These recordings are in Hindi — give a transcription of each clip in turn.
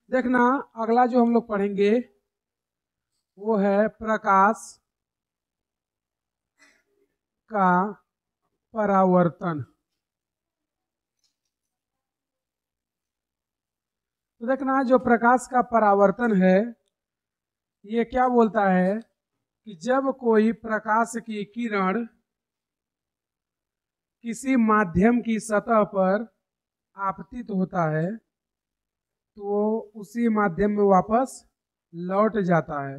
देखना अगला जो हम लोग पढ़ेंगे वो है प्रकाश का परावर्तन। तो देखना जो प्रकाश का परावर्तन है ये क्या बोलता है कि जब कोई प्रकाश की किरण किसी माध्यम की सतह पर आपतित होता है तो उसी माध्यम में वापस लौट जाता है।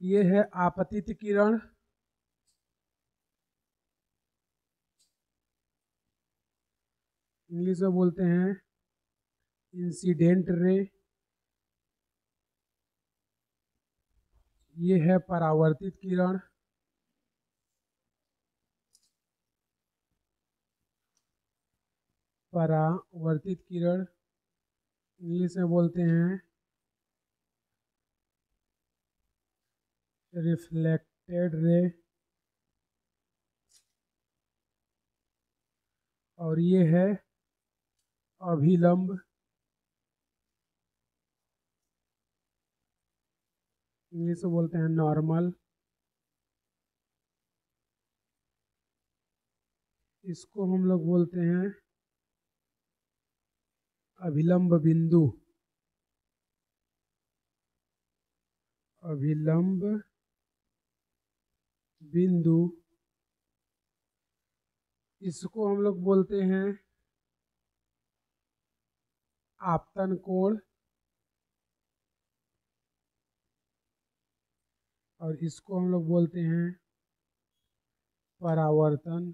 ये है आपतित किरण, इंग्लिश में बोलते हैं इंसिडेंट रे। ये है परावर्तित किरण, परावर्तित किरण इंग्लिश में बोलते हैं रिफ्लेक्टेड रे। और ये है अभिलंब, इंग्लिश में बोलते हैं नॉर्मल। इसको हम लोग बोलते हैं अभिलंब बिंदु, अभिलंब बिंदु। इसको हम लोग बोलते हैं आपतन कोण, और इसको हम लोग बोलते हैं परावर्तन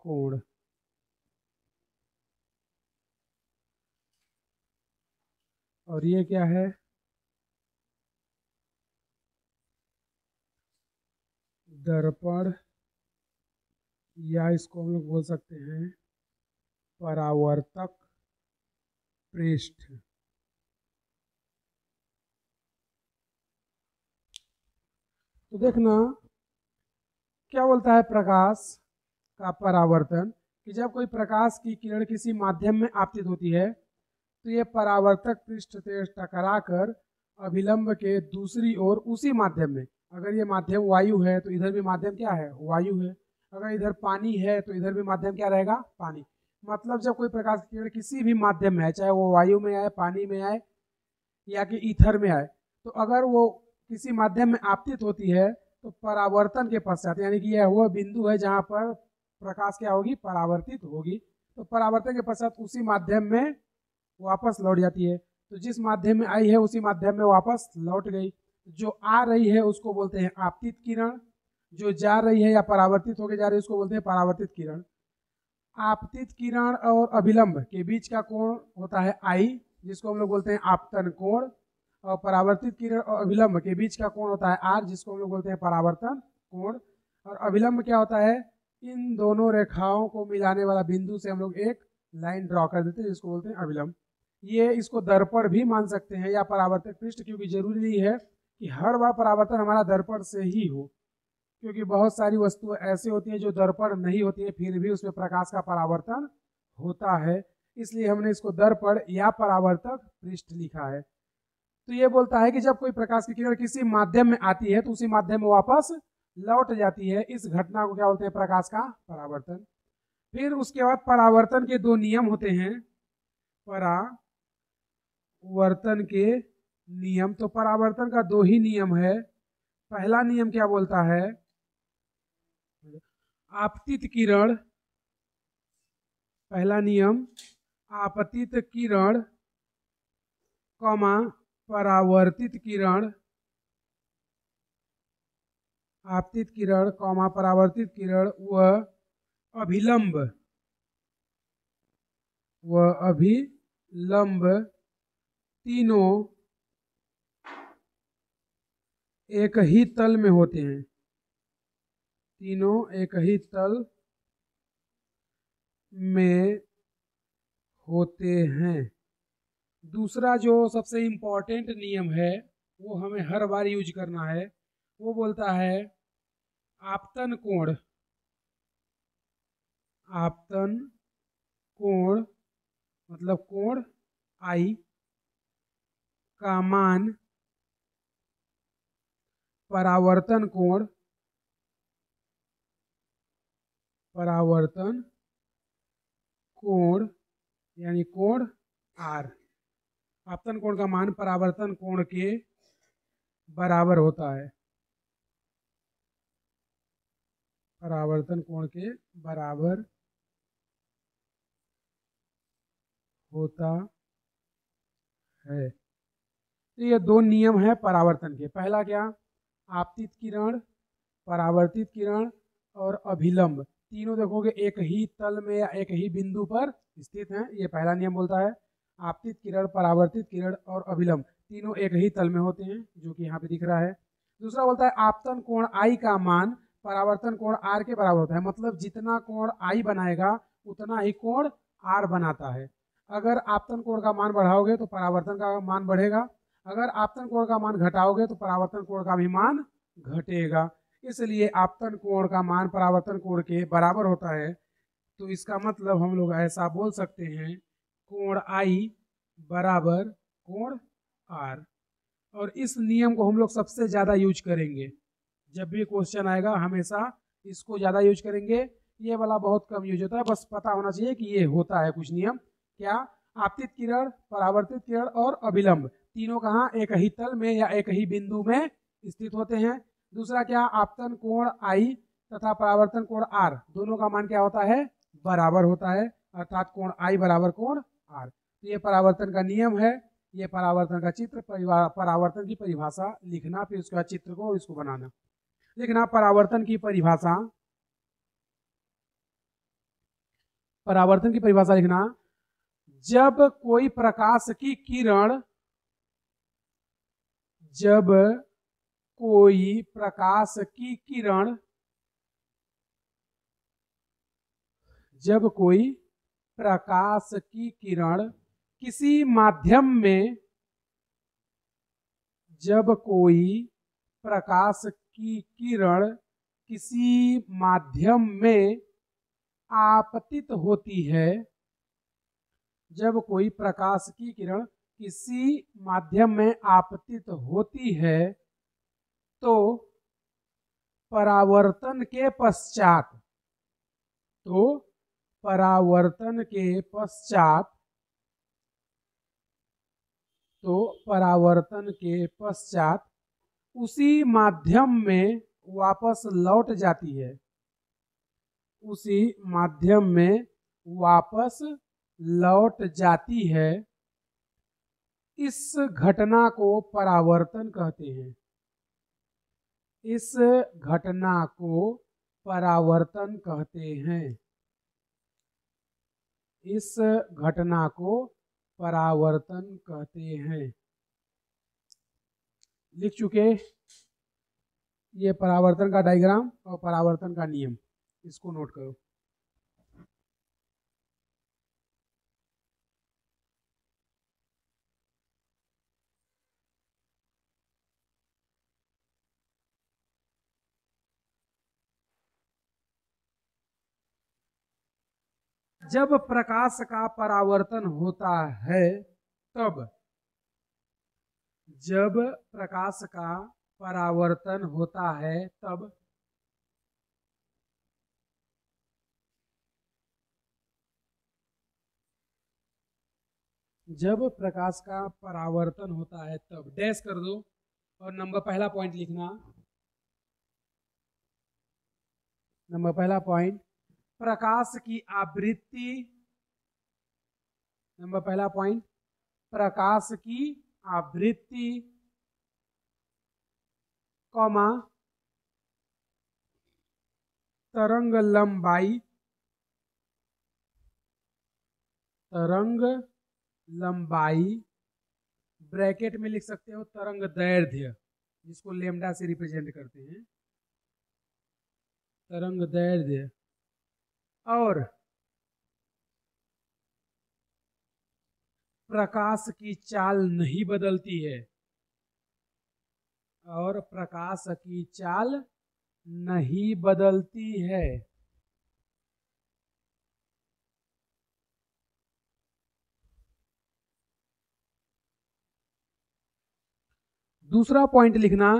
कोण। और ये क्या है, दर्पण, या इसको हम लोग बोल सकते हैं परावर्तक पृष्ठ। तो देखना क्या बोलता है प्रकाश का परावर्तन, कि जब कोई प्रकाश की किरण किसी माध्यम में आपतित होती है तो ये परावर्तक पृष्ठ से टकराकर अभिलंब के दूसरी ओर उसी माध्यम में, अगर ये माध्यम वायु है तो इधर भी माध्यम क्या है, वायु है। अगर इधर पानी है तो इधर भी माध्यम क्या रहेगा, पानी। मतलब जब कोई प्रकाश की किरण किसी भी माध्यम में है, चाहे वो वायु में आए, पानी में आए, या कि ईथर में आए, तो अगर वो किसी माध्यम में आपतित होती है तो परावर्तन के पश्चात, यानी कि यह वह बिंदु है जहां पर प्रकाश क्या होगी, परावर्तित होगी। तो परावर्तन के पश्चात उसी माध्यम में वापस लौट जाती है। तो जिस माध्यम में आई है उसी माध्यम में वापस लौट गई। जो आ रही है उसको बोलते हैं आपतित किरण, जो जा रही है या परावर्तित होकर जा रही है उसको बोलते हैं परावर्तित किरण। आपतित किरण और अभिलंब के बीच का कोण होता है आई, जिसको हम लोग बोलते हैं आपतन कोण। और परावर्तित किरण और अभिलंब के बीच का कोण होता है आर, जिसको हम लोग बोलते हैं परावर्तन कोण। और अभिलंब क्या होता है, इन दोनों रेखाओं को मिलाने वाला बिंदु से हम लोग एक लाइन ड्रॉ कर देते हैं, जिसको बोलते हैं अभिलंब। ये इसको दर्पण भी मान सकते हैं या परावर्तक पृष्ठ, क्योंकि जरूरी नहीं है कि हर बार परावर्तन हमारा दर्पण से ही हो, क्योंकि बहुत सारी वस्तुएं ऐसी होती हैं जो दर्पण नहीं होती है फिर भी उसमें प्रकाश का परावर्तन होता है, इसलिए हमने इसको दर्पण या परावर्तक पृष्ठ लिखा है। तो ये बोलता है कि जब कोई प्रकाश की किरण किसी माध्यम में आती है तो उसी माध्यम में वापस लौट जाती है। इस घटना को क्या बोलते हैं, प्रकाश का परावर्तन। फिर उसके बाद परावर्तन के दो नियम होते हैं, परावर्तन के नियम। तो परावर्तन का दो ही नियम है। पहला नियम क्या बोलता है, आपतित किरण, पहला नियम आपतित किरण कॉमा परावर्तित किरण, आपतित किरण कॉमा परावर्तित किरण व अभिलंब तीनों एक ही तल में होते हैं, तीनों एक ही तल में होते हैं। दूसरा जो सबसे इम्पोर्टेंट नियम है वो हमें हर बार यूज करना है, वो बोलता है आपतन कोण। आपतन कोण मतलब कोण आई का मान परावर्तन कोण यानी कोण आर। आपतन कोण का मान परावर्तन कोण के बराबर होता है। परावर्तन कोण के बराबर होता है। तो ये दो नियम है परावर्तन के। पहला क्या? आपतित किरण, परावर्तित किरण और अभिलंब तीनों देखोगे एक ही तल में या एक ही बिंदु पर स्थित हैं। ये पहला नियम बोलता है आपतित किरण, परावर्तित किरण और अभिलंब तीनों एक ही तल में होते हैं, जो कि यहाँ पे दिख रहा है। दूसरा बोलता है आपतन कोण आई का मान परावर्तन कोण आर के बराबर होता है। मतलब जितना कोण आई बनाएगा उतना ही कोण आर बनाता है। अगर आपतन कोण का मान बढ़ाओगे तो परावर्तन का मान बढ़ेगा, अगर आपतन कोण का मान घटाओगे तो परावर्तन कोण का भी मान घटेगा। इसलिए आपतन कोण का मान परावर्तन कोण के बराबर होता है। तो इसका मतलब हम लोग ऐसा बोल सकते हैं कोण आई बराबर कोण आर। और इस नियम को हम लोग सबसे ज्यादा यूज करेंगे जब भी क्वेश्चन आएगा, हमेशा इसको ज्यादा यूज करेंगे। ये वाला बहुत कम यूज होता है, बस पता होना चाहिए कि ये होता है कुछ नियम। क्या? आपतित किरण, परावर्तित किरण और अभिलंब तीनों कहाँ? एक ही तल में या एक ही बिंदु में स्थित होते हैं। दूसरा क्या? आपतन कोण आई तथा परावर्तन कोण आर दोनों का मान क्या होता है? बराबर होता है, अर्थात कोण आई बराबर कोण आर। तो ये परावर्तन का नियम है। ये परावर्तन का चित्र, परावर्तन की परिभाषा लिखना, फिर उसके बाद चित्र को और इसको बनाना। लिखना परावर्तन की परिभाषा। परावर्तन की परिभाषा लिखना, जब कोई प्रकाश की किरण, जब कोई प्रकाश की किरण, जब कोई प्रकाश की किरण किसी माध्यम में, जब कोई प्रकाश की किरण किसी माध्यम में आपतित होती है, जब कोई प्रकाश की किरण किसी माध्यम में आपतित होती है तो परावर्तन के पश्चात, तो परावर्तन के पश्चात, तो परावर्तन के पश्चात उसी माध्यम में वापस लौट जाती है, उसी माध्यम में वापस लौट जाती है। इस घटना को परावर्तन कहते हैं। इस घटना को परावर्तन कहते हैं। इस घटना को परावर्तन कहते हैं। लिख चुके ये परावर्तन का डायग्राम और परावर्तन का नियम, इसको नोट करो। जब प्रकाश का परावर्तन होता है तब, जब प्रकाश का परावर्तन होता है तब जब प्रकाश का परावर्तन होता है तब डैश कर दो और नंबर पहला पॉइंट लिखना। नंबर पहला पॉइंट, प्रकाश की आवृत्ति। नंबर पहला पॉइंट, प्रकाश की आवृत्ति, कॉमा तरंग लंबाई, तरंग लंबाई ब्रैकेट में लिख सकते हो तरंग दैर्ध्य, जिसको लेमडा से रिप्रेजेंट करते हैं, तरंग दैर्ध्य। और प्रकाश की चाल नहीं बदलती है, और प्रकाश की चाल नहीं बदलती है। दूसरा पॉइंट लिखना,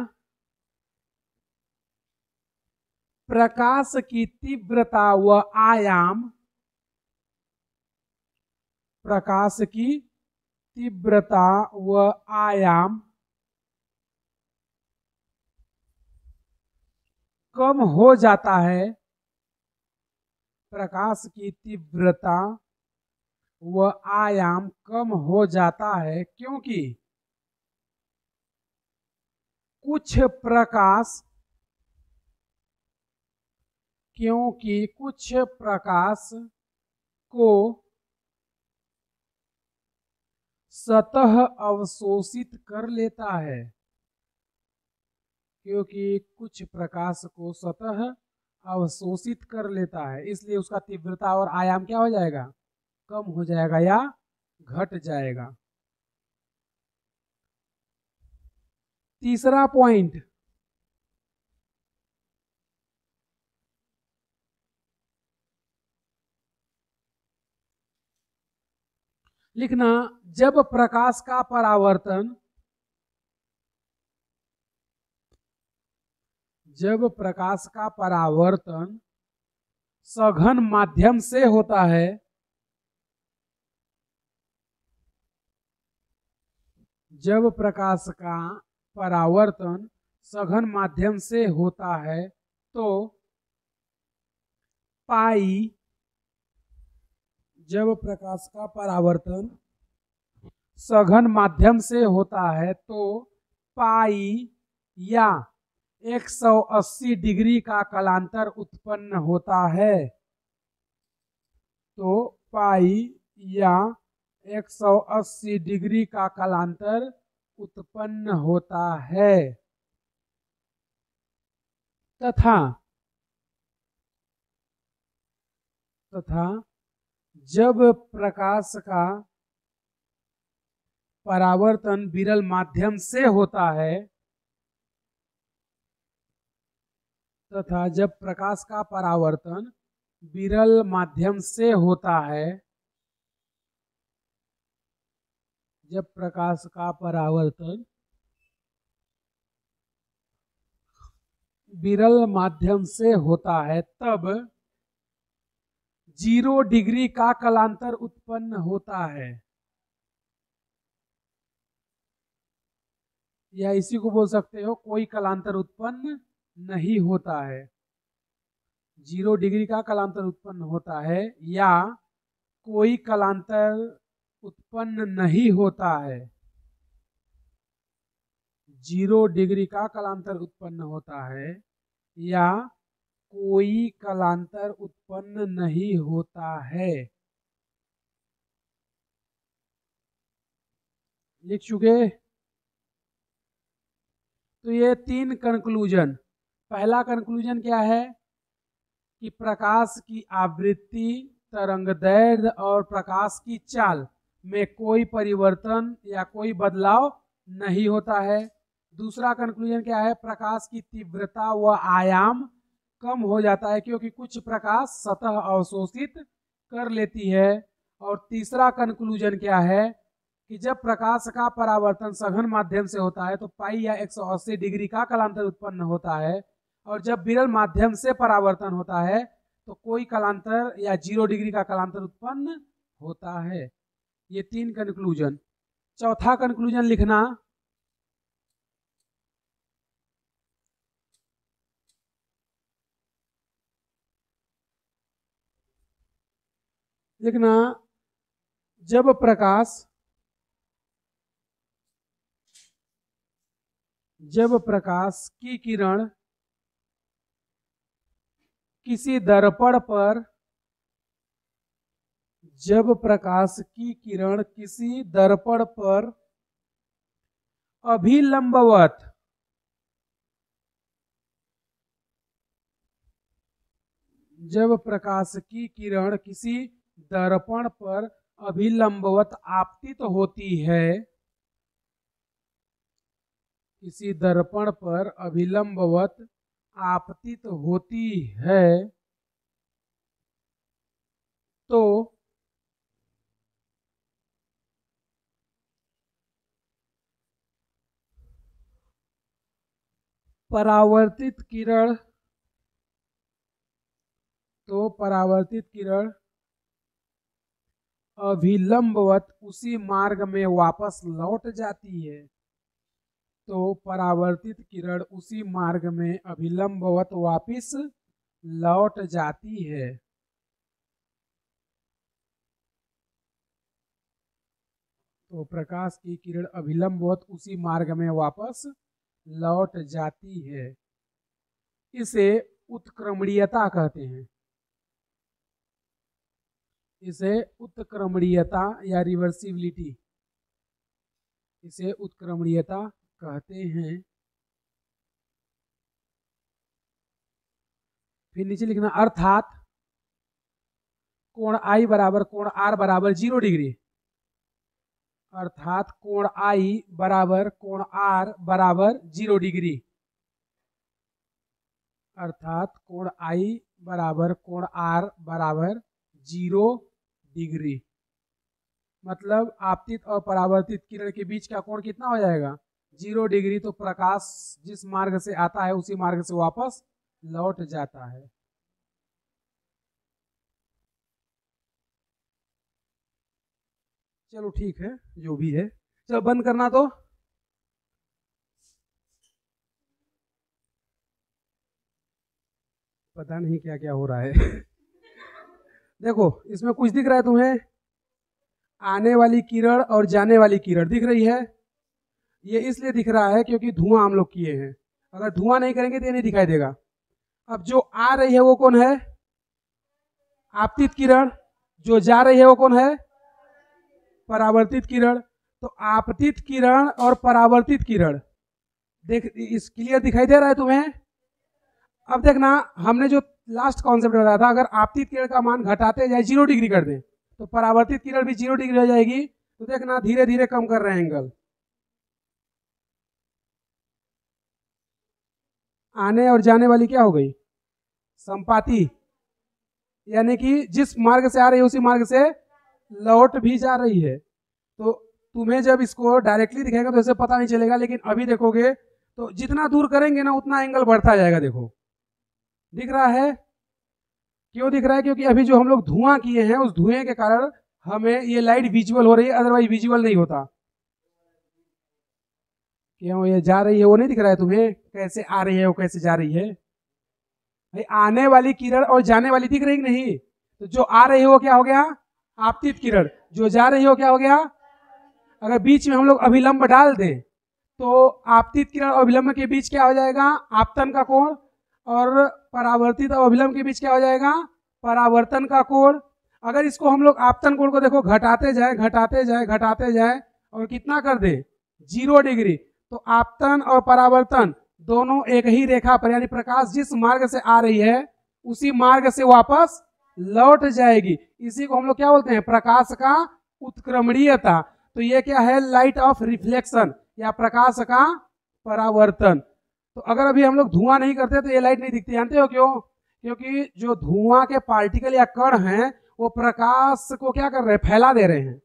प्रकाश की तीव्रता व आयाम, प्रकाश की तीव्रता व आयाम कम हो जाता है, प्रकाश की तीव्रता व आयाम कम हो जाता है क्योंकि कुछ प्रकाश को सतह अवशोषित कर लेता है, क्योंकि कुछ प्रकाश को सतह अवशोषित कर लेता है, इसलिए उसका तीव्रता और आयाम क्या हो जाएगा, कम हो जाएगा या घट जाएगा। तीसरा पॉइंट, लिखना, जब प्रकाश का परावर्तन सघन माध्यम से होता है, जब प्रकाश का परावर्तन सघन माध्यम से होता है तो पाई, जब प्रकाश का परावर्तन सघन माध्यम से होता है तो पाई या 180 डिग्री का कलांतर उत्पन्न होता है, तो पाई या 180 डिग्री का कलांतर उत्पन्न होता है, तथा जब प्रकाश का परावर्तन विरल माध्यम से होता है, तथा जब प्रकाश का परावर्तन विरल माध्यम से होता है, जब प्रकाश का परावर्तन विरल माध्यम से होता है तब 0 डिग्री का कलांतर उत्पन्न होता है, या इसी को बोल सकते हो कोई कलांतर उत्पन्न नहीं होता है। 0 डिग्री का कलांतर उत्पन्न होता है या कोई कलांतर उत्पन्न नहीं होता है, 0 डिग्री का कलांतर उत्पन्न होता है या कोई कलांतर उत्पन्न नहीं होता है। लिख चुके? तो ये 3 कंक्लूजन। पहला कंक्लूजन क्या है कि प्रकाश की आवृत्ति, तरंगदैर्घ्य और प्रकाश की चाल में कोई परिवर्तन या कोई बदलाव नहीं होता है। दूसरा कंक्लूजन क्या है, प्रकाश की तीव्रता व आयाम कम हो जाता है क्योंकि कुछ प्रकाश सतह अवशोषित कर लेती है। और तीसरा कंक्लूजन क्या है कि जब प्रकाश का परावर्तन सघन माध्यम से होता है तो पाई या 180 डिग्री का कलांतर उत्पन्न होता है, और जब विरल माध्यम से परावर्तन होता है तो कोई कलांतर या 0 डिग्री का कलांतर उत्पन्न होता है। ये 3 कंक्लूजन। चौथा कंक्लूजन लिखना, जब प्रकाश की किरण किसी दर्पण पर, जब प्रकाश की किरण किसी दर्पण पर अभिलंबवत जब प्रकाश की किरण किसी दर्पण पर अभिलंबवत आपतित होती है, किसी दर्पण पर अभिलंबवत आपतित होती है, तो परावर्तित किरण अभिलंबवत उसी मार्ग में वापस लौट जाती है। तो परावर्तित किरण उसी मार्ग में अभिलंबवत वापस लौट जाती है। तो प्रकाश की किरण अभिलंबवत उसी मार्ग में वापस लौट जाती है। इसे उत्क्रमणीयता कहते हैं। इसे उत्क्रमणीयता या रिवर्सिबिलिटी, इसे उत्क्रमणीयता कहते हैं। फिर नीचे लिखना अर्थात कोण आई बराबर कोण आर बराबर 0 डिग्री, अर्थात कोण आई बराबर कोण आर बराबर 0 डिग्री, अर्थात कोण आई बराबर कोण आर बराबर 0 डिग्री। मतलब आपतित और परावर्तित किरण के बीच का कोण कितना हो जाएगा? 0 डिग्री। तो प्रकाश जिस मार्ग से आता है उसी मार्ग से वापस लौट जाता है। चलो ठीक है, जो भी है। चलो बंद करना। तो पता नहीं क्या क्या हो रहा है। देखो इसमें कुछ दिख रहा है तुम्हें? आने वाली किरण और जाने वाली किरण दिख रही है। ये इसलिए दिख रहा है क्योंकि धुआं हम लोग किए हैं। अगर धुआं नहीं करेंगे तो ये नहीं दिखाई देगा। अब जो आ रही है वो कौन है? आपतित किरण। जो जा रही है वो कौन है? परावर्तित किरण। तो आपतित किरण और परावर्तित किरण देख, इस क्लियर दिखाई दे रहा है तुम्हें? अब देखना, हमने जो लास्ट कॉन्सेप्ट बताया था, अगर आपतित किरण का मान घटाते जाए 0 डिग्री कर दें तो परावर्तित किरण भी 0 डिग्री हो जाएगी। तो देखना धीरे धीरे कम कर रहे हैं एंगल। आने और जाने वाली क्या हो गई? संपाती, यानी कि जिस मार्ग से आ रही है उसी मार्ग से लौट भी जा रही है। तो तुम्हें जब इसको डायरेक्टली दिखेगा तो ऐसे पता नहीं चलेगा, लेकिन अभी देखोगे तो जितना दूर करेंगे ना उतना एंगल बढ़ता जाएगा। देखो दिख रहा है? क्यों दिख रहा है? क्योंकि अभी जो हम लोग धुआं किए हैं उस धुएं के कारण हमें ये लाइट विजुअल हो रही है, अदरवाइज विजुअल नहीं होता। क्यों ये जा रही है वो नहीं दिख रहा है तुम्हें? कैसे आ रही है वो कैसे जा रही है? भाई आने वाली किरण और जाने वाली दिख रही नहीं? तो जो आ रही है वो क्या हो गया? आपतित किरण। जो जा रही हो क्या हो गया? अगर बीच में हम लोग अभिलंब डाल दें तो आपतित किरण और अभिलंब के बीच क्या हो जाएगा? आपतन का कोण। और परावर्तित और अभिलंब के बीच क्या हो जाएगा? परावर्तन का कोण। अगर इसको हम लोग आपतन कोण को देखो घटाते जाए घटाते जाए घटाते जाए और कितना कर दे? 0 डिग्री। तो आपतन और परावर्तन दोनों एक ही रेखा पर, यानी प्रकाश जिस मार्ग से आ रही है उसी मार्ग से वापस लौट जाएगी। इसी को हम लोग क्या बोलते हैं? प्रकाश का उत्क्रमणीयता। तो ये क्या है? लाइट ऑफ रिफ्लेक्शन या प्रकाश का परावर्तन। तो अगर अभी हम लोग धुआं नहीं करते तो ये लाइट नहीं दिखती। जानते हो क्यों? क्योंकि जो धुआं के पार्टिकल या कण हैं वो प्रकाश को क्या कर रहे हैं? फैला दे रहे हैं।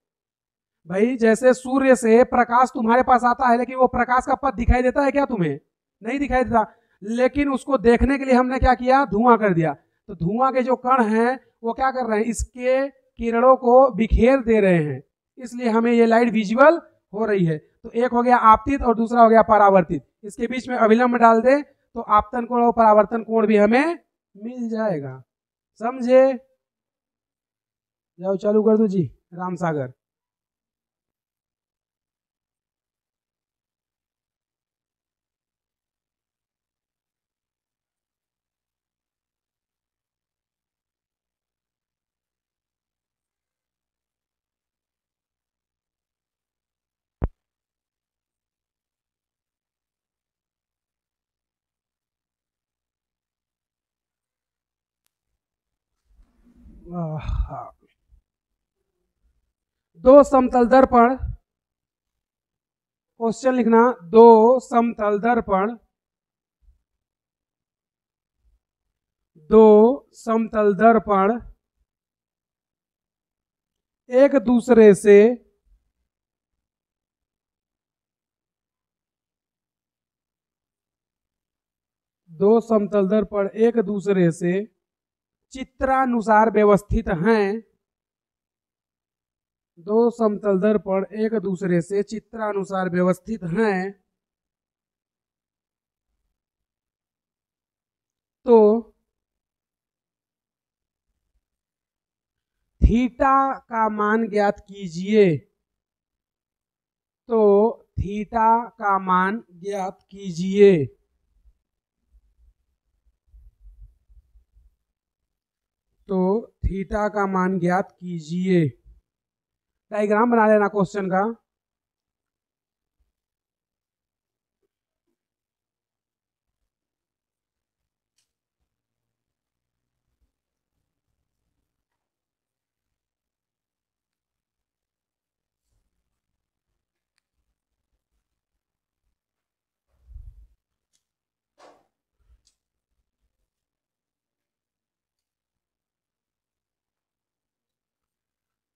भाई जैसे सूर्य से प्रकाश तुम्हारे पास आता है, लेकिन वो प्रकाश का पथ दिखाई देता है क्या तुम्हें? नहीं दिखाई देता। लेकिन उसको देखने के लिए हमने क्या किया? धुआं कर दिया। तो धुआं के जो कण हैं वो क्या कर रहे हैं? इसके किरणों को बिखेर दे रहे हैं, इसलिए हमें ये लाइट विजुअल हो रही है। तो एक हो गया आपतित और दूसरा हो गया परावर्तित। इसके बीच में अभिलंब डाल दे तो आपतन कोण और परावर्तन कोण भी हमें मिल जाएगा। समझे? जाओ चालू कर दो जी। राम सागर। दो समतल दर्पण, क्वेश्चन लिखना, दो समतल दर्पण, दो समतल दर्पण एक दूसरे से दो समतल दर्पण एक दूसरे से चित्रानुसार व्यवस्थित हैं, दो समतल दर्पण एक दूसरे से चित्रानुसार व्यवस्थित हैं, तो थीटा का मान ज्ञात कीजिए, तो थीटा का मान ज्ञात कीजिए। तो थीटा का मान ज्ञात कीजिए। डायग्राम बना लेना क्वेश्चन का।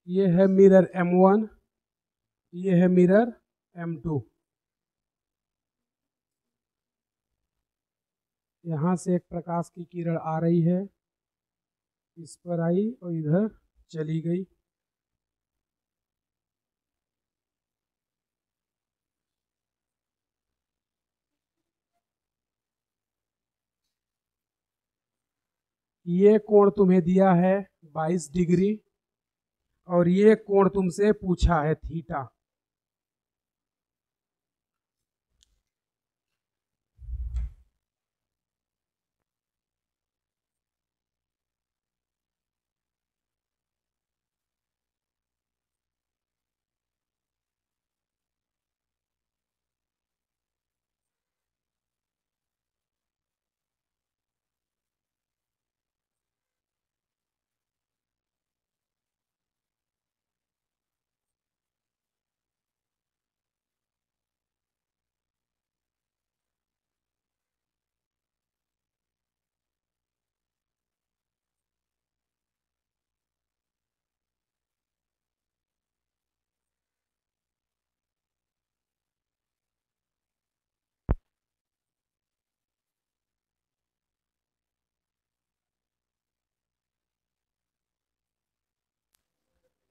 ये है मिरर M1, ये है मिरर M2। यहाँ से एक प्रकाश की किरण आ रही है, इस पर आई और इधर चली गई। ये कोण तुम्हें दिया है 22 डिग्री और ये कोण तुमसे पूछा है थीटा।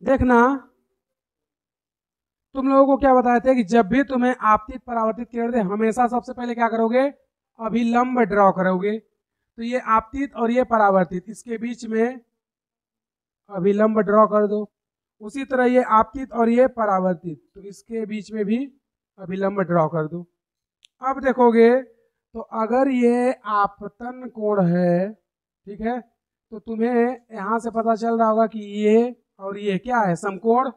देखना, तुम लोगों को क्या बताए थे कि जब भी तुम्हें आपतित परावर्तित किरण दे, हमेशा सबसे पहले क्या करोगे, अभिलंब ड्रॉ करोगे। तो ये आपतित और ये परावर्तित, इसके बीच में अभिलंब ड्रॉ कर दो। उसी तरह ये आपतित और ये परावर्तित, तो इसके बीच में भी अभिलंब ड्रॉ कर दो। अब देखोगे तो अगर ये आपतन कोण है, ठीक है, तो तुम्हें यहां से पता चल रहा होगा कि ये और ये क्या है, समकोण।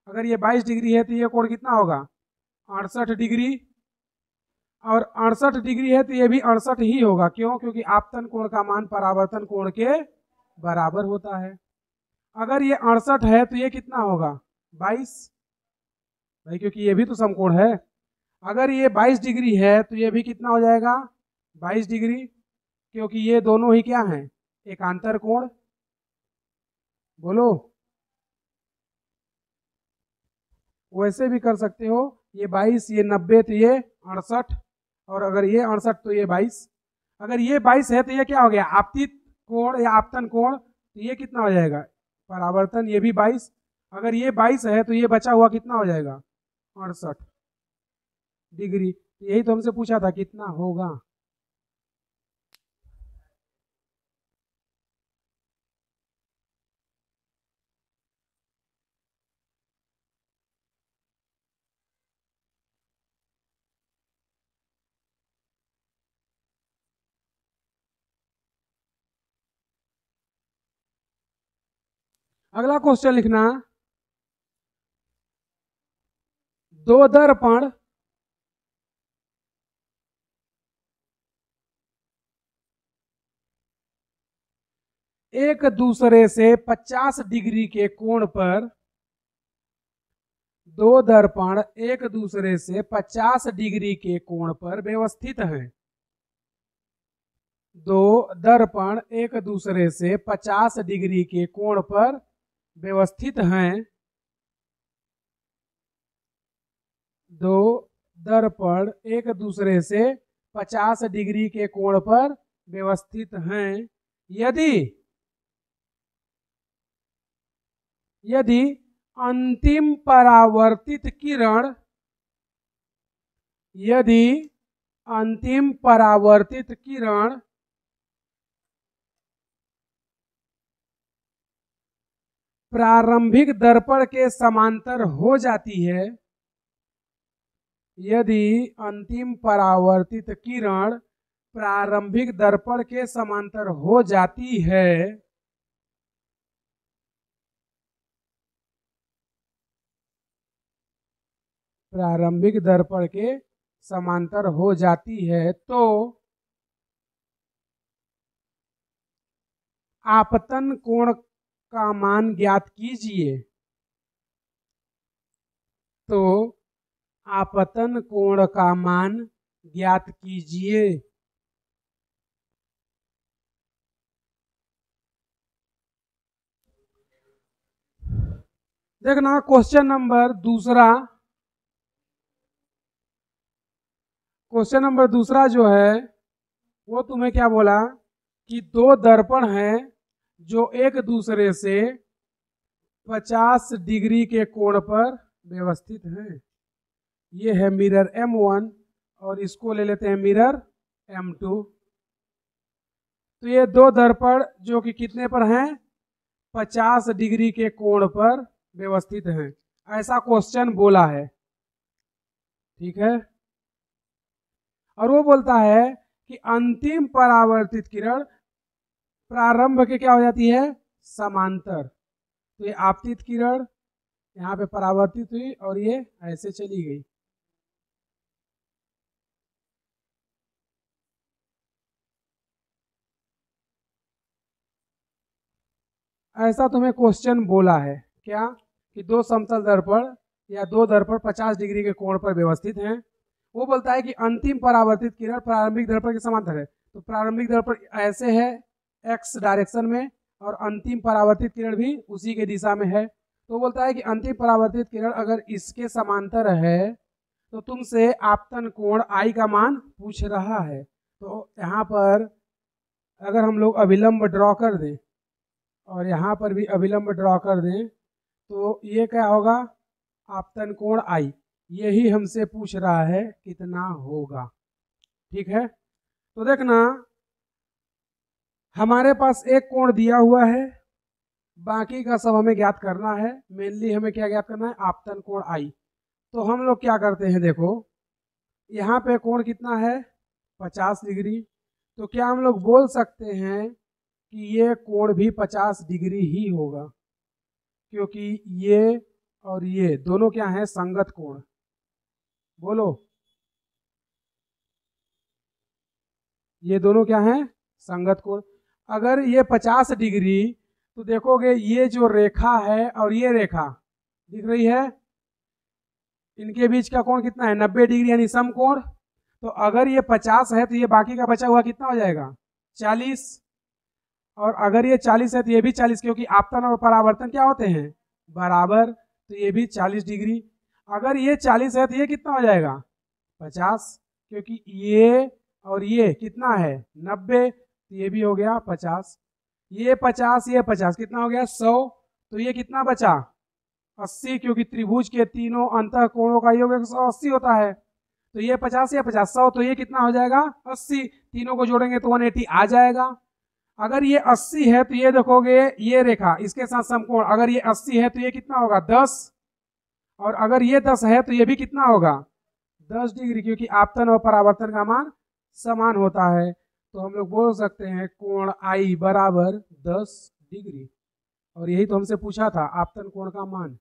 अगर ये 22 डिग्री है तो ये कोण कितना होगा, 68 डिग्री। और 68 डिग्री है तो ये भी 68 ही होगा। क्यों? क्योंकि आपतन कोण का मान परावर्तन कोण के बराबर होता है। अगर ये 68 है तो ये कितना होगा, 22 भाई, क्योंकि ये भी तो समकोण है। अगर ये 22 डिग्री है तो ये भी कितना हो जाएगा, 22 डिग्री, क्योंकि ये दोनों ही क्या हैं, एकांतर कोण। बोलो, वैसे भी कर सकते हो, ये 22, ये 90 तो ये 68, और अगर ये 68 तो ये 22। अगर ये 22 है तो ये क्या हो गया, आपतित कोण या आपतन कोण, तो ये कितना हो जाएगा, परावर्तन, ये भी 22। अगर ये 22 है तो ये बचा हुआ कितना हो जाएगा, 68 डिग्री। यही तो हमसे पूछा था कितना होगा। अगला क्वेश्चन लिखना, दो दर्पण एक दूसरे से 50 डिग्री के कोण पर दो दर्पण एक दूसरे से 50 डिग्री के कोण पर व्यवस्थित हैं। दो दर्पण एक दूसरे से 50 डिग्री के कोण पर व्यवस्थित हैं। दो दर्पण एक दूसरे से 50 डिग्री के कोण पर व्यवस्थित हैं। यदि यदि अंतिम परावर्तित किरण यदि अंतिम परावर्तित किरण प्रारंभिक दर्पण के समांतर हो जाती है, यदि अंतिम परावर्तित किरण प्रारंभिक दर्पण के समांतर हो जाती है, प्रारंभिक दर्पण के समांतर हो जाती है, तो आपतन कोण का मान ज्ञात कीजिए। तो आपतन कोण का मान ज्ञात कीजिए। देखना क्वेश्चन नंबर दूसरा, क्वेश्चन नंबर दूसरा जो है वो तुम्हें क्या बोला कि दो दर्पण हैं जो एक दूसरे से 50 डिग्री के कोण पर व्यवस्थित हैं। ये है मिरर M1 और इसको ले लेते हैं मिरर M2। तो ये दो दर्पण जो कि कितने पर हैं, 50 डिग्री के कोण पर व्यवस्थित हैं, ऐसा क्वेश्चन बोला है। ठीक है, और वो बोलता है कि अंतिम परावर्तित किरण प्रारंभ के क्या हो जाती है, समांतर। तो ये आपतित किरण यहाँ पे परावर्तित हुई और ये ऐसे चली गई। ऐसा तुम्हें क्वेश्चन बोला है क्या कि दो समतल दर्पण या दो दर्पण 50 डिग्री के कोण पर व्यवस्थित हैं। वो बोलता है कि अंतिम परावर्तित किरण प्रारंभिक दर्पण के समांतर है। तो प्रारंभिक दर्पण ऐसे है एक्स डायरेक्शन में और अंतिम परावर्तित किरण भी उसी के दिशा में है। तो बोलता है कि अंतिम परावर्तित किरण अगर इसके समांतर है तो तुमसे आपतन कोण आई का मान पूछ रहा है। तो यहाँ पर अगर हम लोग अभिलंब ड्रॉ कर दें और यहाँ पर भी अभिलंब ड्रॉ कर दें तो ये क्या होगा, आपतन कोण आई। यही हमसे पूछ रहा है कितना होगा। ठीक है, तो देखना हमारे पास एक कोण दिया हुआ है, बाकी का सब हमें ज्ञात करना है। मेनली हमें क्या ज्ञात करना है, आपतन कोण आई। तो हम लोग क्या करते हैं, देखो यहाँ पे कोण कितना है, 50 डिग्री। तो क्या हम लोग बोल सकते हैं कि ये कोण भी 50 डिग्री ही होगा, क्योंकि ये और ये दोनों क्या है, संगत कोण। बोलो, ये दोनों क्या है, संगत कोण। अगर ये 50 डिग्री, तो देखोगे ये जो रेखा है और ये रेखा दिख रही है, इनके बीच का कोण कितना है, 90 डिग्री यानी समकोण। तो अगर ये 50 है तो ये बाकी का बचा हुआ कितना हो जाएगा, 40। और अगर ये 40 है तो ये भी 40, क्योंकि आपतन और परावर्तन क्या होते हैं, बराबर। तो ये भी 40 डिग्री। अगर ये 40 है तो ये कितना हो जाएगा, 50, क्योंकि ये और ये कितना है, 90। तो ये भी हो गया 50। ये 50 ये 50 कितना हो गया, 100। तो ये कितना बचा, 80, क्योंकि त्रिभुज के तीनों अंतः कोणों का योग 180 होता है। तो ये 50 या 50 100, तो ये कितना हो जाएगा, 80। तीनों को जोड़ेंगे तो 180 आ जाएगा। अगर ये 80 है तो ये देखोगे ये रेखा इसके साथ समकोण, अगर ये 80 है तो ये कितना होगा, 10। और अगर ये 10 है तो ये भी कितना होगा, 10 डिग्री, क्योंकि आपतन और परावर्तन का मान समान होता है। तो हम लोग बोल सकते हैं कोण आई बराबर 10 डिग्री। और यही तो हमसे पूछा था, आपतन कोण का मान।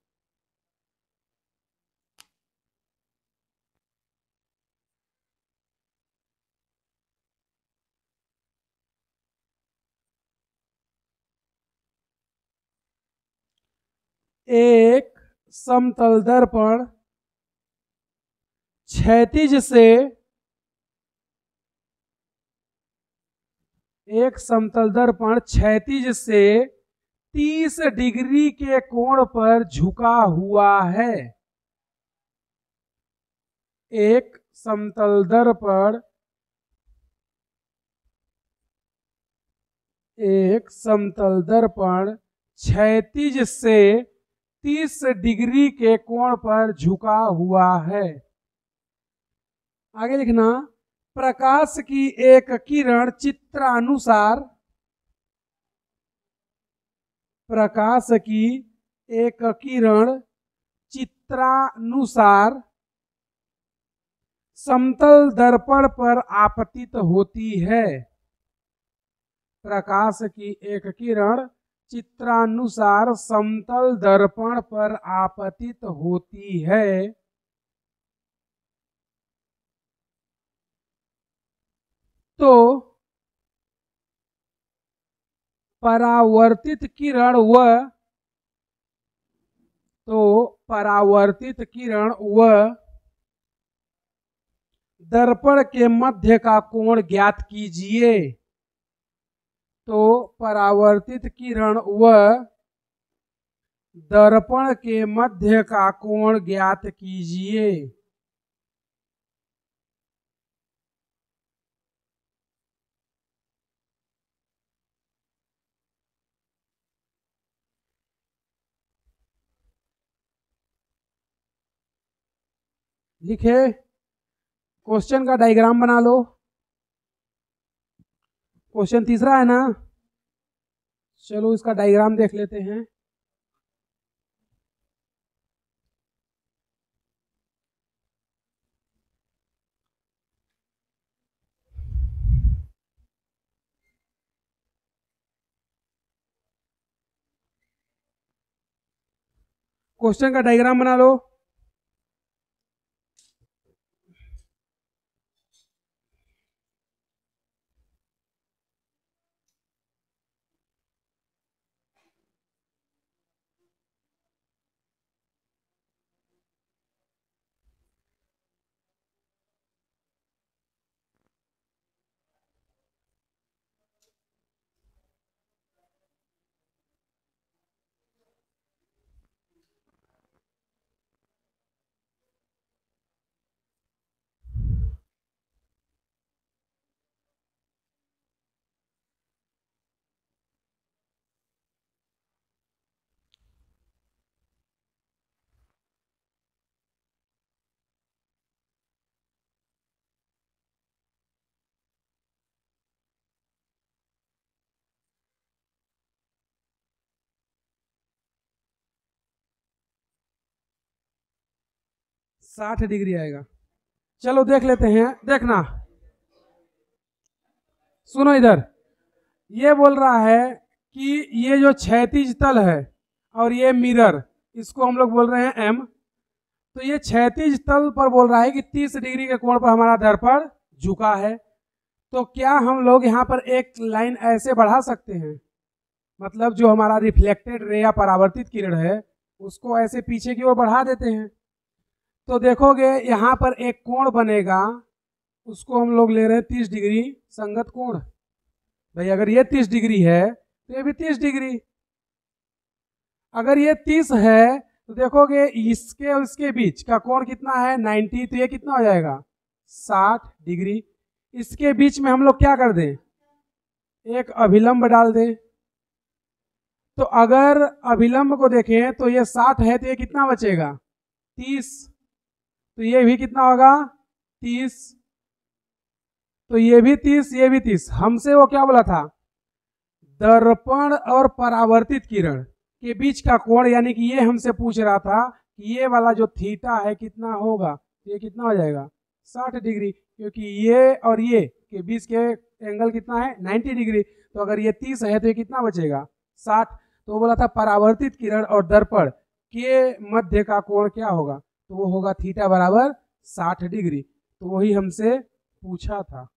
एक समतल दर्पण क्षैतिज से एक समतल दर्पण क्षैतिज से 30 डिग्री के कोण पर झुका हुआ है। एक समतल दर्पण क्षैतिज से 30 डिग्री के कोण पर झुका हुआ है। आगे लिखना, प्रकाश की एक किरण चित्रानुसार, प्रकाश की एक किरण चित्रानुसार समतल दर्पण पर आपतित होती है। प्रकाश की एक किरण चित्रानुसार समतल दर्पण पर आपतित होती है। तो परावर्तित किरण व दर्पण के मध्य का कोण ज्ञात कीजिए। तो परावर्तित किरण व दर्पण के मध्य का कोण ज्ञात कीजिए। लिखे, क्वेश्चन का डायग्राम बना लो। क्वेश्चन तीसरा है ना, चलो इसका डायग्राम देख लेते हैं। क्वेश्चन का डायग्राम बना लो। साठ डिग्री आएगा। चलो देख लेते हैं, देखना, सुनो इधर। ये बोल रहा है कि ये जो क्षैतिज तल है और ये मिरर, इसको हम लोग बोल रहे हैं एम। तो ये क्षैतिज तल पर बोल रहा है कि 30 डिग्री के कोण पर हमारा दर्पण झुका है। तो क्या हम लोग यहाँ पर एक लाइन ऐसे बढ़ा सकते हैं, मतलब जो हमारा रिफ्लेक्टेड रे या परावर्तित किरण है उसको ऐसे पीछे की ओर बढ़ा देते हैं। तो देखोगे यहाँ पर एक कोण बनेगा, उसको हम लोग ले रहे हैं 30 डिग्री संगत कोण। भाई अगर ये 30 डिग्री है तो ये भी 30 डिग्री। अगर ये 30 है तो देखोगे इसके और इसके बीच का कोण कितना है 90, तो ये कितना हो जाएगा 60 डिग्री। इसके बीच में हम लोग क्या कर दें, एक अभिलंब डाल दें। तो अगर अभिलंब को देखें तो ये 60 है, तो ये कितना बचेगा 30, तो ये भी कितना होगा 30, तो ये भी 30, ये भी 30। हमसे वो क्या बोला था, दर्पण और परावर्तित किरण के बीच का कोण, यानी कि ये हमसे पूछ रहा था कि ये वाला जो थीटा है कितना होगा, तो ये कितना हो जाएगा 60 डिग्री, क्योंकि ये और ये के बीच के एंगल कितना है 90 डिग्री। तो अगर ये 30 है तो ये कितना बचेगा 60। तो वो बोला था परावर्तित किरण और दर्पण के मध्य का कोण क्या होगा, तो वो होगा थीटा बराबर 60 डिग्री। तो वही हमसे पूछा था।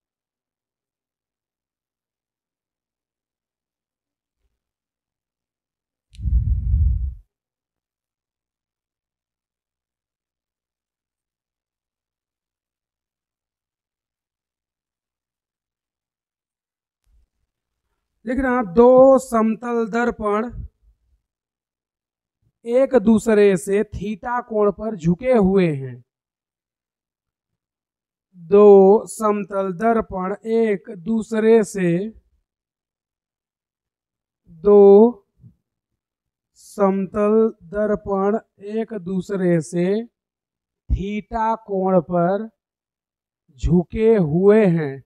देखना, दो समतल दर्पण एक दूसरे से थीटा कोण पर झुके हुए हैं। दो समतल दर्पण एक दूसरे से दो समतल दर्पण एक दूसरे से थीटा कोण पर झुके हुए हैं।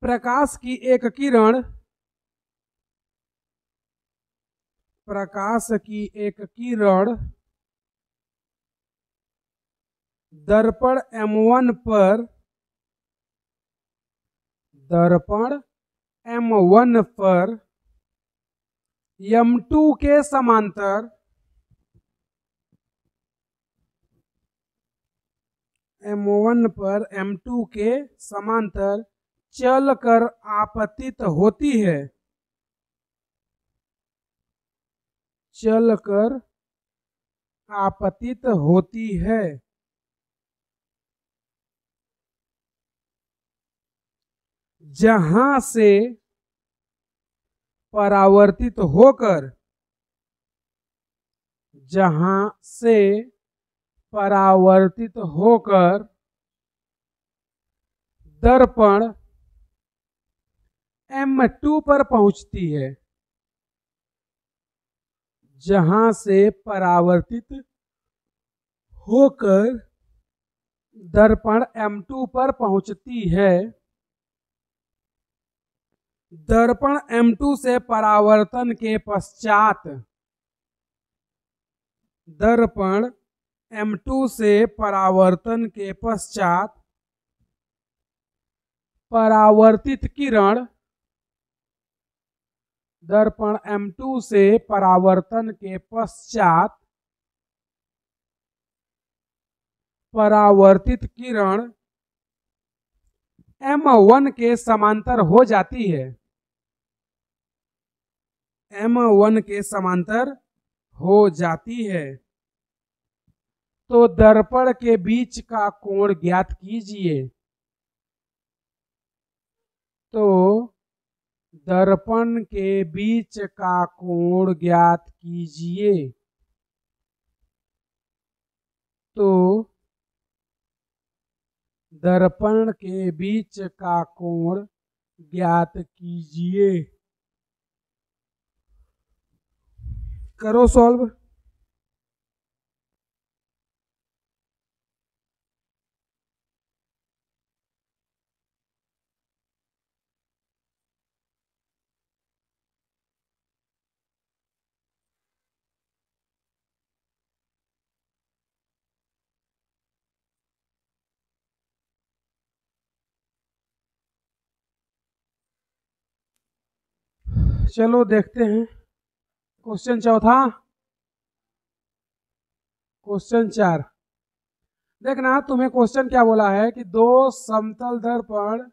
प्रकाश की एक किरण दर्पण M1 पर M2 के समांतर M1 पर M2 के समांतर चलकर आपतित होती है। चलकर आपतित होती है। जहां से परावर्तित होकर दर्पण M2 पर पहुंचती है। जहां से परावर्तित होकर दर्पण M2 पर पहुंचती है। दर्पण M2 से परावर्तन के पश्चात दर्पण M2 से परावर्तन के पश्चात परावर्तित किरण दर्पण M2 से परावर्तन के पश्चात परावर्तित किरण M1 के समांतर हो जाती है। M1 के समांतर हो जाती है। तो दर्पण के बीच का कोण ज्ञात कीजिए। तो दर्पण के बीच का कोण ज्ञात कीजिए। तो दर्पण के बीच का कोण ज्ञात कीजिए। करो सॉल्व। चलो देखते हैं क्वेश्चन चौथा। क्वेश्चन 4 देखना, तुम्हें क्वेश्चन क्या बोला है कि दो समतल दर्पण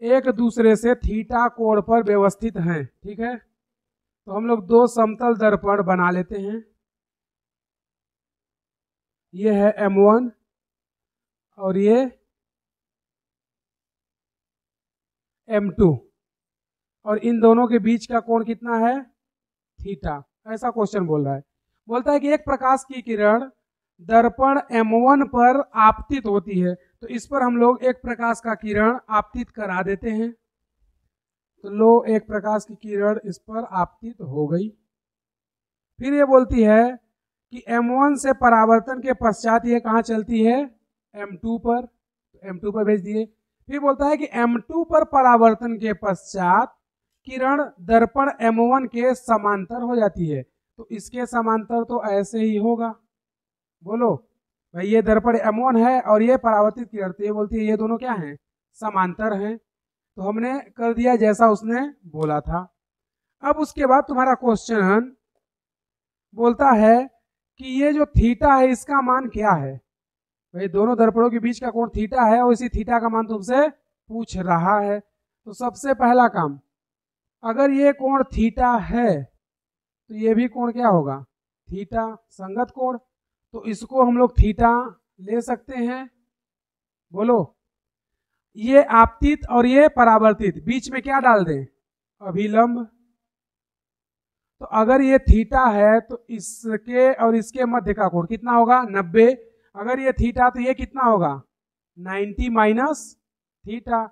एक दूसरे से थीटा कोण पर व्यवस्थित हैं। ठीक है, तो हम लोग दो समतल दर्पण बना लेते हैं। ये है M1 और ये M2 और इन दोनों के बीच का कोण कितना है? थीटा। ऐसा क्वेश्चन बोल रहा है। बोलता है कि एक प्रकाश की किरण दर्पण M1 पर आपतित होती है। तो इस पर हम लोग एक प्रकाश का किरण आपतित करा देते हैं। तो लो, एक प्रकाश की किरण इस पर आपतित हो गई। फिर ये बोलती है कि M1 से परावर्तन के पश्चात ये कहाँ चलती है? M2 पर। M2 पर भेज दिए। फिर बोलता है कि M2 पर परावर्तन के पश्चात किरण दर्पण M1 के समांतर हो जाती है। तो इसके समांतर तो ऐसे ही होगा। बोलो भाई, ये दर्पण M1 है और ये परावर्तित किरण, तो ये बोलती है ये दोनों क्या हैं? समांतर हैं। तो हमने कर दिया जैसा उसने बोला था। अब उसके बाद तुम्हारा क्वेश्चन बोलता है कि ये जो थीटा है इसका मान क्या है? भाई दोनों दर्पणों के बीच का कोण थीटा है और इसी थीटा का मान तुमसे पूछ रहा है। तो सबसे पहला काम, अगर ये कोण थीटा है तो ये भी कोण क्या होगा? थीटा, संगत कोण। तो इसको हम लोग थीटा ले सकते हैं? बोलो। ये आपतित और ये परावर्तित, बीच में क्या डाल दें? अभिलंब। तो अगर ये थीटा है तो इसके और इसके मध्य का कोण कितना होगा? 90। अगर ये थीटा तो ये कितना होगा? 90 माइनस थीटा।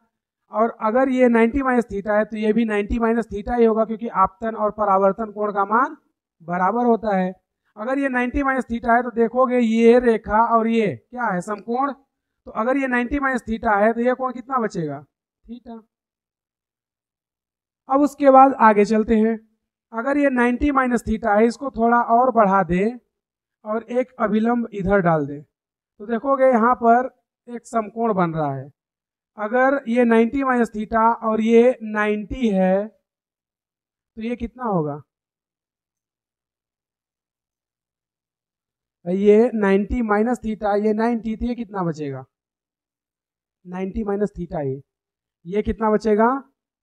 और अगर ये 90 माइनस थीटा है तो ये भी 90 माइनस थीटा ही होगा, क्योंकि आपतन और परावर्तन कोण का मान बराबर होता है। अगर ये 90 माइनस थीटा है तो देखोगे ये रेखा और ये क्या है? समकोण। तो अगर ये 90 माइनस थीटा है तो ये कोण कितना बचेगा? थीटा। अब उसके बाद आगे चलते हैं। अगर ये 90 माइनस थीटा है, इसको थोड़ा और बढ़ा दे और एक अभिलंब इधर डाल दे, तो देखोगे यहाँ पर एक समकोण बन रहा है। अगर ये 90 माइनस थीटा और ये 90 है तो ये कितना होगा? ये 90 माइनस थीटा, ये 90, तो ये कितना बचेगा? 90 माइनस थीटा, ये कितना बचेगा?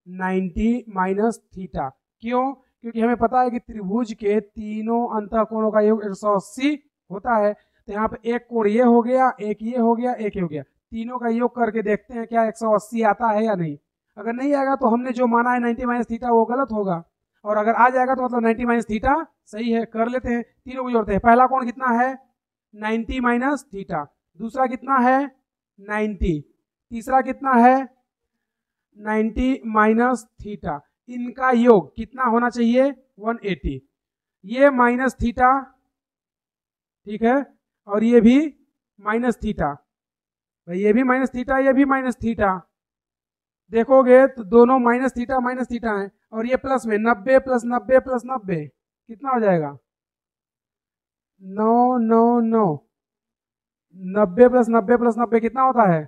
90 माइनस थीटा। क्यों? क्योंकि हमें पता है कि त्रिभुज के तीनों अंतःकोणों का योग 180 होता है। तो यहाँ पे एक कोण ये हो गया, एक ये हो गया, एक ये हो गया, तीनों का योग करके देखते हैं क्या 180 आता है या नहीं। अगर नहीं आएगा तो हमने जो माना है 90 माइनस थीटा वो गलत होगा, और अगर आ जाएगा तो मतलब 90 माइनस थीटा सही है। कर लेते हैं, तीनों को जोड़ते हैं। पहला कोण कितना है? 90 माइनस थीटा। दूसरा कितना है? 90। तीसरा कितना है? 90 माइनस थीटा। इनका योग कितना होना चाहिए? 180। ये माइनस थीटा, ठीक है, और ये भी माइनस थीटा। भाई ये भी माइनस थीटा, ये भी माइनस थीटा। देखोगे तो दोनों माइनस थीटा है, और ये प्लस में 90 प्लस 90 प्लस 90 कितना हो जाएगा? 9 9 9। 90 प्लस 90 प्लस 90 कितना होता है?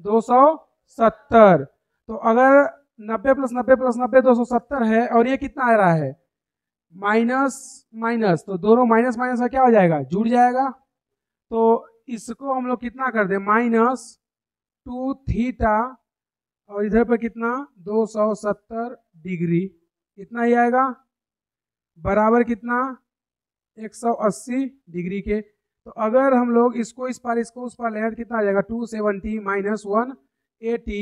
270। तो अगर 90 प्लस 90 प्लस 90 270 है, और ये कितना आ रहा है? माइनस माइनस, तो दोनों माइनस माइनस का क्या हो जाएगा? जुड़ जाएगा। तो इसको हम लोग कितना कर दे? -2 थीटा, और इधर पर कितना? 270 डिग्री। कितना ही आएगा? बराबर कितना? 180 डिग्री के। तो अगर हम लोग इसको इस पार इसको उस पार ले तो कितना आ जाएगा? 270 माइनस 180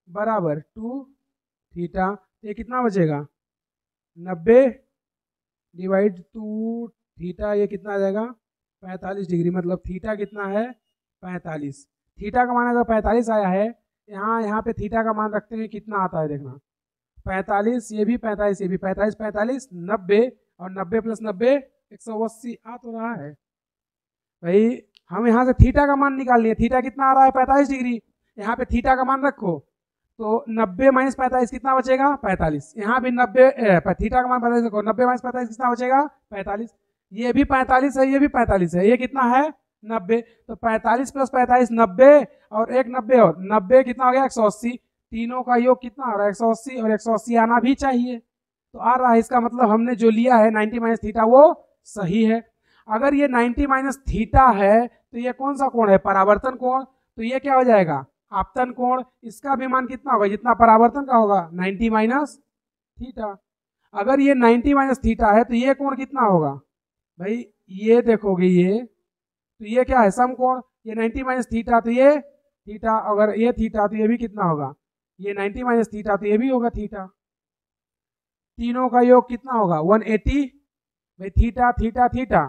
बराबर 2 थीटा। ये कितना बचेगा? 90 डिवाइड 2 थीटा, ये कितना आ जाएगा? 45 डिग्री। मतलब थीटा कितना है? 45। थीटा का मान अगर 45 आया है, यहाँ पे थीटा का मान रखते हैं, कितना आता है देखना। 45, ये भी 45, ये भी 45, 45 90, और 90 प्लस 90 180 आ तो रहा है। भाई हम यहाँ से थीटा का मान निकाल लिए। थीटा कितना आ रहा है? 45 डिग्री। यहाँ पे थीटा का मान रखो तो 90 माइनस 45 कितना बचेगा? 45। यहाँ भी 90 थीटा का मान 45 रखो, 90 माइनस 45 कितना बचेगा? 45। ये भी 45 है, ये भी 45 है, ये कितना है? 90। तो 45 प्लस 45 90, और एक 90 और 90 कितना हो गया? 180। तीनों का योग कितना आ रहा है? 180, और 180 आना भी चाहिए, तो आ रहा है। इसका मतलब हमने जो लिया है 90 माइनस थीटा वो सही है। अगर ये 90 माइनस थीटा है तो ये कौन सा कोण है? परावर्तन कोण। तो ये क्या हो जाएगा? आपतन कोण। इसका भी मान कितना होगा? जितना परावर्तन का होगा, 90 माइनस थीटा। अगर ये 90 माइनस थीटा है तो ये कोण कितना होगा? भाई ये देखोगे, ये तो ये क्या है? समकोण। ये 90 माइनस थीटा, तो ये थीटा। अगर ये थीटा तो ये भी कितना होगा? ये 90 माइनस थीटा, तो ये भी होगा थीटा। तीनों का योग कितना होगा? 180। भाई थीटा थीटा थीटा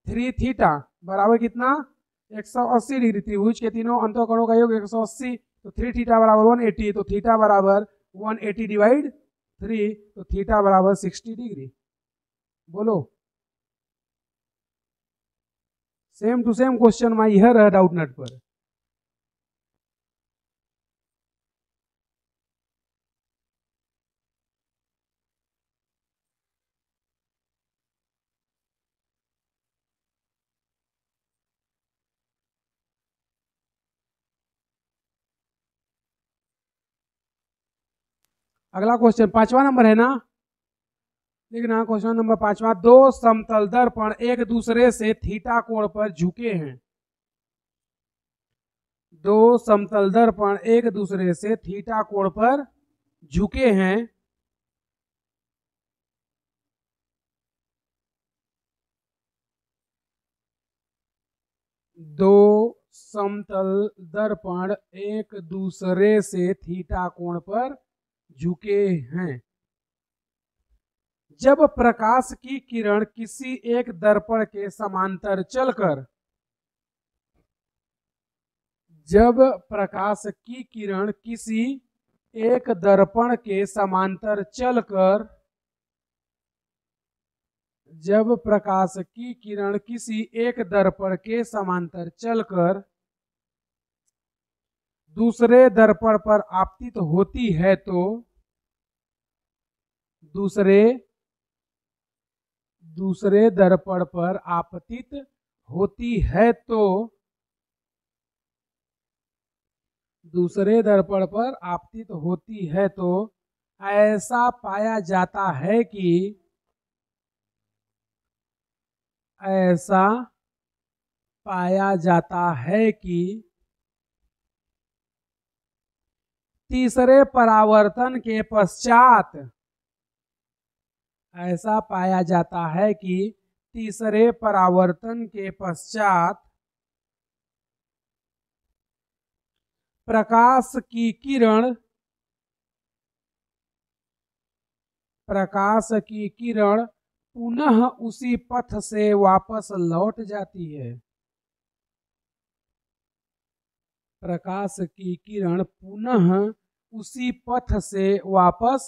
3 थीटा बराबर कितना? 180 डिग्री। त्रिभुज के तीनों अंतःकोणों का योग 180, तो 3 थीटा बराबर 180। तो थीटा बराबर 180 डिवाइड 3, तो थीटा बराबर 60 डिग्री। बोलो। Same to same question my here है डाउट नेट पर। अगला क्वेश्चन 5वां नंबर है ना? देखना क्वेश्चन नंबर 5वां। दो समतल दर्पण एक दूसरे से थीटा कोण पर झुके हैं। दो समतल दर्पण एक दूसरे से थीटा कोण पर झुके हैं। दो समतल दर्पण एक दूसरे से थीटा कोण पर झुके हैं। जब प्रकाश की किरण किसी एक दर्पण के समांतर चलकर जब प्रकाश की किरण किसी एक दर्पण के समांतर चलकर जब प्रकाश की किरण किसी एक दर्पण के समांतर चलकर दूसरे दर्पण पर आपतित होती है तो दूसरे दर्पण पर आपतित होती है तो दूसरे दर्पण पर आपतित होती है तो ऐसा पाया जाता है कि तीसरे परावर्तन के पश्चात ऐसा पाया जाता है कि तीसरे परावर्तन के पश्चात प्रकाश की किरण पुनः उसी पथ से वापस लौट जाती है। प्रकाश की किरण पुनः उसी पथ से वापस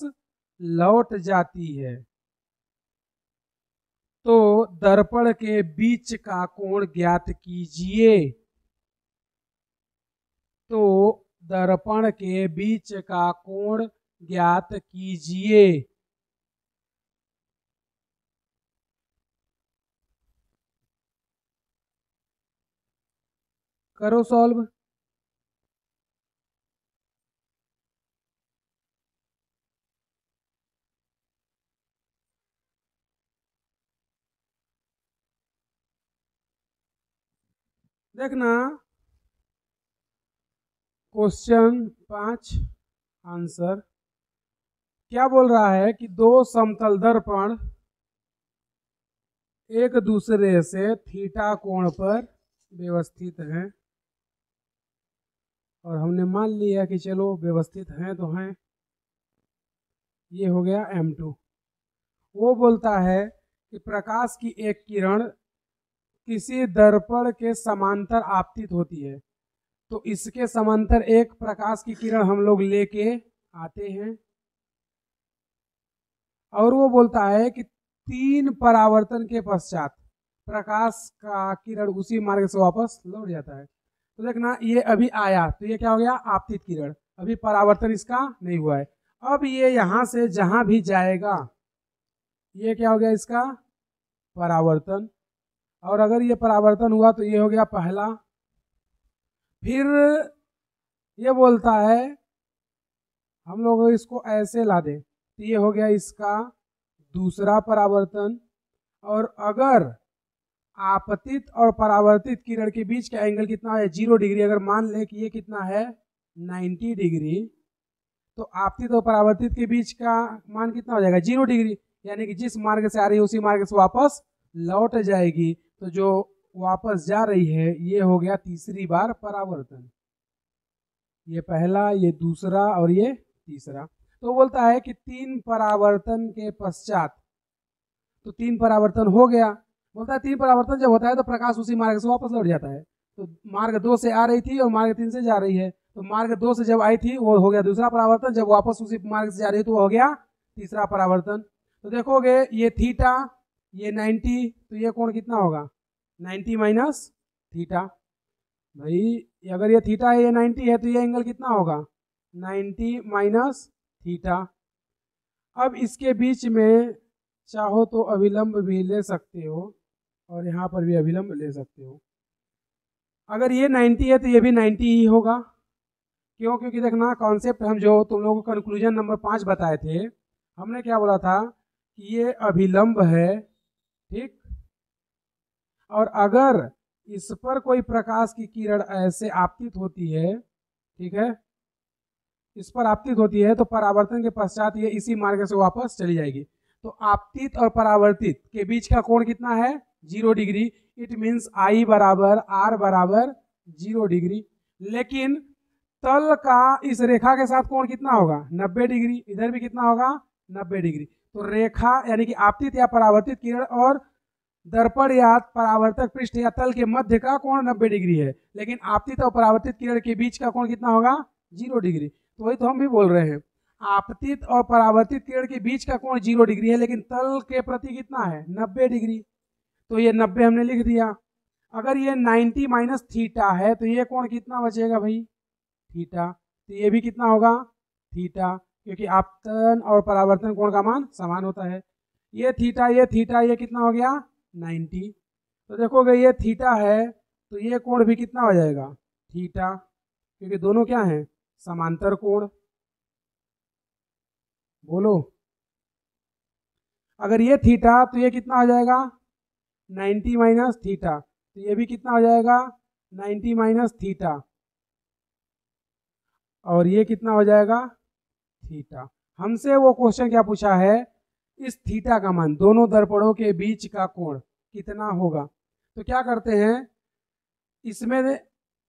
लौट जाती है। तो दर्पण के बीच का कोण ज्ञात कीजिए। तो दर्पण के बीच का कोण ज्ञात कीजिए। करो सॉल्व। देखना क्वेश्चन 5 आंसर क्या बोल रहा है कि दो समतल दर्पण एक दूसरे से थीटा कोण पर व्यवस्थित हैं और हमने मान लिया कि चलो व्यवस्थित हैं तो हैं। ये हो गया M2। वो बोलता है कि प्रकाश की एक किरण किसी दर्पण के समांतर आपतित होती है तो इसके समांतर एक प्रकाश की किरण हम लोग लेके आते हैं और वो बोलता है कि 3 परावर्तन के पश्चात प्रकाश का किरण उसी मार्ग से वापस लौट जाता है। तो देखना ये अभी आया तो ये क्या हो गया आपतित किरण, अभी परावर्तन इसका नहीं हुआ है। अब ये यहां से जहां भी जाएगा ये क्या हो गया इसका परावर्तन, और अगर ये परावर्तन हुआ तो ये हो गया पहला। फिर ये बोलता है हम लोग इसको ऐसे ला दें तो ये हो गया इसका दूसरा परावर्तन। और अगर आपतित और परावर्तित किरण के बीच का एंगल कितना है 0 डिग्री, अगर मान लें कि ये कितना है 90 डिग्री तो आपतित और परावर्तित के बीच का मान कितना हो जाएगा 0 डिग्री, यानी कि जिस मार्ग से आ रही है उसी मार्ग से वापस लौट जाएगी। तो जो वापस जा रही है ये हो गया तीसरी बार परावर्तन, ये पहला ये दूसरा और ये तीसरा। तो बोलता है कि 3 परावर्तन के पश्चात, तो 3 परावर्तन हो गया, बोलता है 3 परावर्तन जब होता है तो प्रकाश उसी मार्ग से वापस लौट जाता है। तो मार्ग 2 से आ रही थी और मार्ग 3 से जा रही है, तो मार्ग 2 से जब आई थी वो हो गया दूसरा परावर्तन, जब वापस उसी मार्ग से जा रही है तो वो हो गया तीसरा परावर्तन। तो देखोगे ये थीटा ये 90 तो ये कोण कितना होगा 90 माइनस थीटा। भाई अगर ये थीटा है ये 90 है तो ये एंगल कितना होगा 90 माइनस थीटा। अब इसके बीच में चाहो तो अभिलंब भी ले सकते हो और यहाँ पर भी अभिलंब ले सकते हो। अगर ये 90 है तो ये भी 90 ही होगा। क्यों? क्योंकि देखना कॉन्सेप्ट हम जो तुम लोगों को कंक्लूजन नंबर 5 बताए थे, हमने क्या बोला था कि ये अभिलंब है, ठीक। और अगर इस पर कोई प्रकाश की किरण ऐसे आपतित होती है, ठीक है, इस पर आपतित होती है तो परावर्तन के पश्चात ये इसी मार्ग से वापस चली जाएगी। तो आपतित और परावर्तित के बीच का कोण कितना है 0 डिग्री। इट मीन्स I बराबर R बराबर 0 डिग्री। लेकिन तल का इस रेखा के साथ कोण कितना होगा 90 डिग्री, इधर भी कितना होगा 90 डिग्री। तो रेखा यानी कि आपतित या परावर्तित किरण और दर्पण या परावर्तक पृष्ठ या तल के मध्य का कोण 90 डिग्री है, लेकिन आपतित और परावर्तित किरण के बीच का कोण कितना होगा 0 डिग्री। तो वही तो हम भी बोल रहे हैं, आपतित और परावर्तित किरण के बीच का कोण 0 डिग्री है, लेकिन तल के प्रति कितना है 90 डिग्री। तो ये 90 हमने लिख दिया। अगर ये 90 माइनस थीटा है तो ये कोण कितना बचेगा भाई थीटा। तो ये भी कितना होगा थीटा, क्योंकि आपतन और परावर्तन कोण का मान समान होता है। ये थीटा ये कितना हो गया 90। तो देखोगे ये थीटा है तो ये कोण भी कितना हो जाएगा थीटा, क्योंकि दोनों क्या हैं समांतर कोण। बोलो, अगर ये थीटा तो ये कितना हो जाएगा 90 माइनस थीटा, तो ये भी कितना हो जाएगा 90 माइनस थीटा, और ये कितना हो जाएगा थीटा। हमसे वो क्वेश्चन क्या पूछा है, इस थीटा का मान दोनों दर्पणों के बीच का कोण कितना होगा। तो क्या करते हैं, इसमें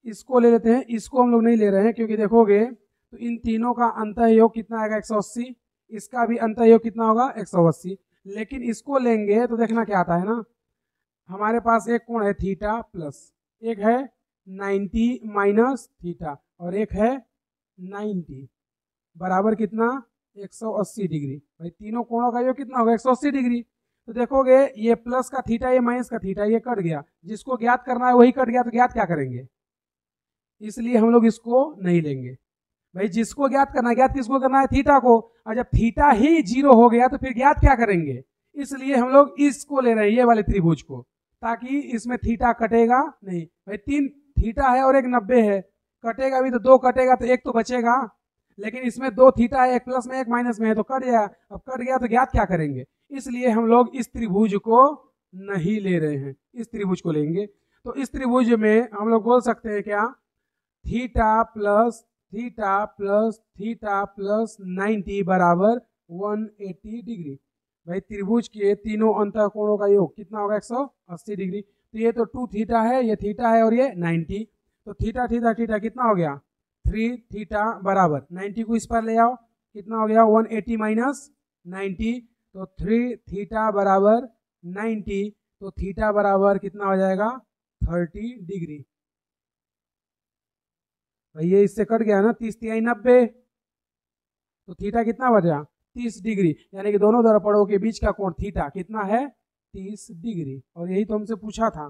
इसको ले लेते हैं, इसको हम लोग नहीं ले रहे हैं क्योंकि देखोगे तो इन तीनों का अंतःयोग कितना आएगा 180, इसका भी अंतःयोग कितना होगा 180। लेकिन इसको लेंगे तो देखना क्या आता है ना, हमारे पास एक कोण है थीटा प्लस, एक है 90 माइनस थीटा, और एक है 90 बराबर कितना 180 डिग्री। भाई तीनों कोणों का योग कितना होगा 180 डिग्री। तो देखोगे ये प्लस का थीटा ये माइनस का थीटा ये कट गया, जिसको ज्ञात करना है वही कट गया, तो ज्ञात क्या करेंगे, इसलिए हम लोग इसको नहीं लेंगे। भाई जिसको ज्ञात करना है, ज्ञात किसको करना है थीटा को, और जब थीटा ही 0 हो गया तो फिर ज्ञात क्या करेंगे, इसलिए हम लोग इसको ले रहे हैं ये वाले त्रिभुज को, ताकि इसमें थीटा कटेगा नहीं। भाई 3 थीटा है और एक 90 है, कटेगा भी तो 2 कटेगा तो एक तो बचेगा, लेकिन इसमें 2 थीटा है, एक प्लस में एक माइनस में है, तो कट गया। अब कट गया तो ज्ञात क्या करेंगे, इसलिए हम लोग इस त्रिभुज को नहीं ले रहे हैं, इस त्रिभुज को लेंगे। तो इस त्रिभुज में हम लोग बोल सकते हैं क्या, theta plus theta plus theta plus 90 बराबर 180 डिग्री। भाई त्रिभुज के तीनों अंतः कोणों का योग कितना होगा 180 डिग्री। तो ये तो 2 थीटा है, ये थीटा है और ये 90, तो थीटा थीटा थीटा कितना हो गया 3 थीटा बराबर 90 को इस पर ले आओ, कितना हो गया 180 माइनस 90, तो 3 थीटा बराबर 90, तो थीटा बराबर कितना हो जाएगा 30 डिग्री। भाई ये इससे कट गया ना, 30 तिहाई 90, तो थीटा कितना बचा 30 डिग्री, यानी कि दोनों दर्पणों के बीच का कोण थीटा कितना है 30 डिग्री। और यही तो हमसे पूछा था।